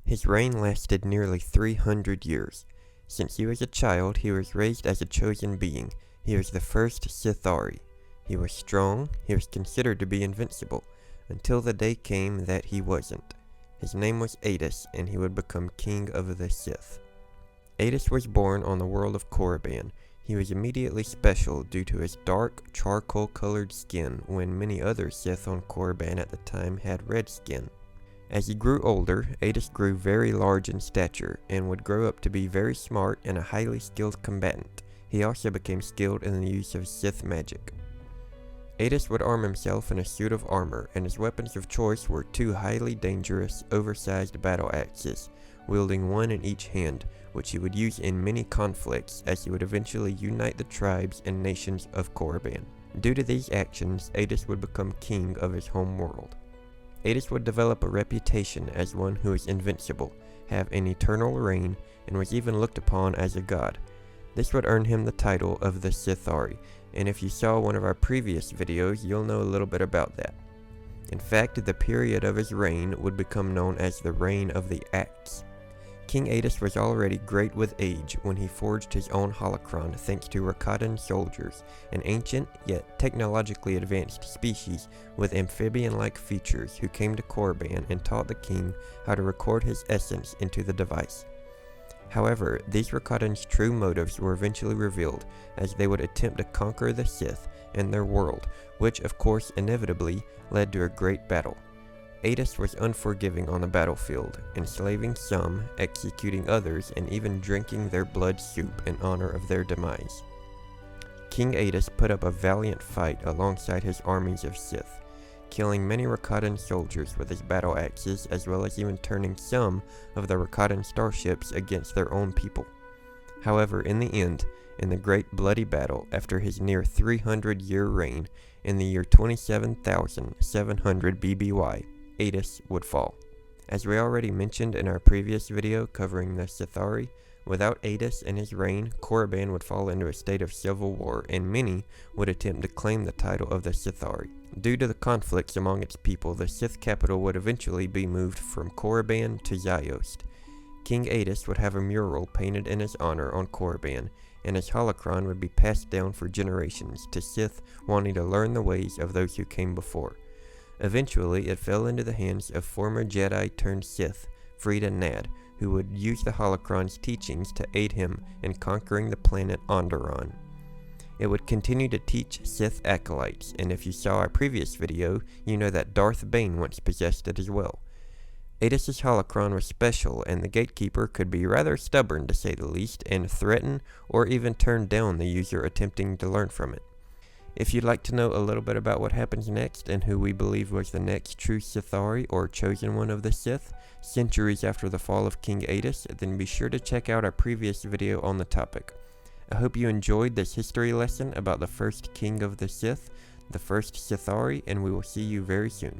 His reign lasted nearly 300 years. Since he was a child, he was raised as a chosen being. He was the first sith'ari. He was strong, he was considered to be invincible, until the day came that he wasn't. His name was Adis, and he would become king of the Sith. Adis was born on the world of Korriban. He was immediately special due to his dark, charcoal-colored skin when many other Sith on Korriban at the time had red skin. As he grew older, Adis grew very large in stature and would grow up to be very smart and a highly skilled combatant. He also became skilled in the use of Sith magic. Adis would arm himself in a suit of armor, and his weapons of choice were two highly dangerous, oversized battle axes, wielding one in each hand, which he would use in many conflicts as he would eventually unite the tribes and nations of Korriban. Due to these actions, Adis would become king of his home world. Adis would develop a reputation as one who is invincible, have an eternal reign, and was even looked upon as a god. This would earn him the title of the sith'ari, and if you saw one of our previous videos, you'll know a little bit about that. In fact, the period of his reign would become known as the Reign of the Axe. King Adis was already great with age when he forged his own holocron thanks to Rakatan soldiers, an ancient yet technologically advanced species with amphibian-like features who came to Korriban and taught the king how to record his essence into the device. However, these Rakatan's true motives were eventually revealed as they would attempt to conquer the Sith and their world, which of course inevitably led to a great battle. Adis was unforgiving on the battlefield, enslaving some, executing others, and even drinking their blood soup in honor of their demise. King Adis put up a valiant fight alongside his armies of Sith, killing many Rakatan soldiers with his battle axes, as well as even turning some of the Rakatan starships against their own people. However, in the end, in the great bloody battle after his near 300-year reign, in the year 27,700 BBY, Adis would fall. As we already mentioned in our previous video covering the sith'ari, without Adis and his reign, Korriban would fall into a state of civil war, and many would attempt to claim the title of the sith'ari. Due to the conflicts among its people, the Sith capital would eventually be moved from Korriban to Ziost. King Adis would have a mural painted in his honor on Korriban, and his holocron would be passed down for generations to Sith wanting to learn the ways of those who came before. Eventually, it fell into the hands of former Jedi turned Sith, Frida Nad, who would use the holocron's teachings to aid him in conquering the planet Onderon. It would continue to teach Sith acolytes, and if you saw our previous video, you know that Darth Bane once possessed it as well. Adis' holocron was special, and the gatekeeper could be rather stubborn to say the least, and threaten or even turn down the user attempting to learn from it. If you'd like to know a little bit about what happens next and who we believe was the next true sith'ari or chosen one of the Sith, centuries after the fall of King Adis, then be sure to check out our previous video on the topic. I hope you enjoyed this history lesson about the first king of the Sith, the first sith'ari, and we will see you very soon.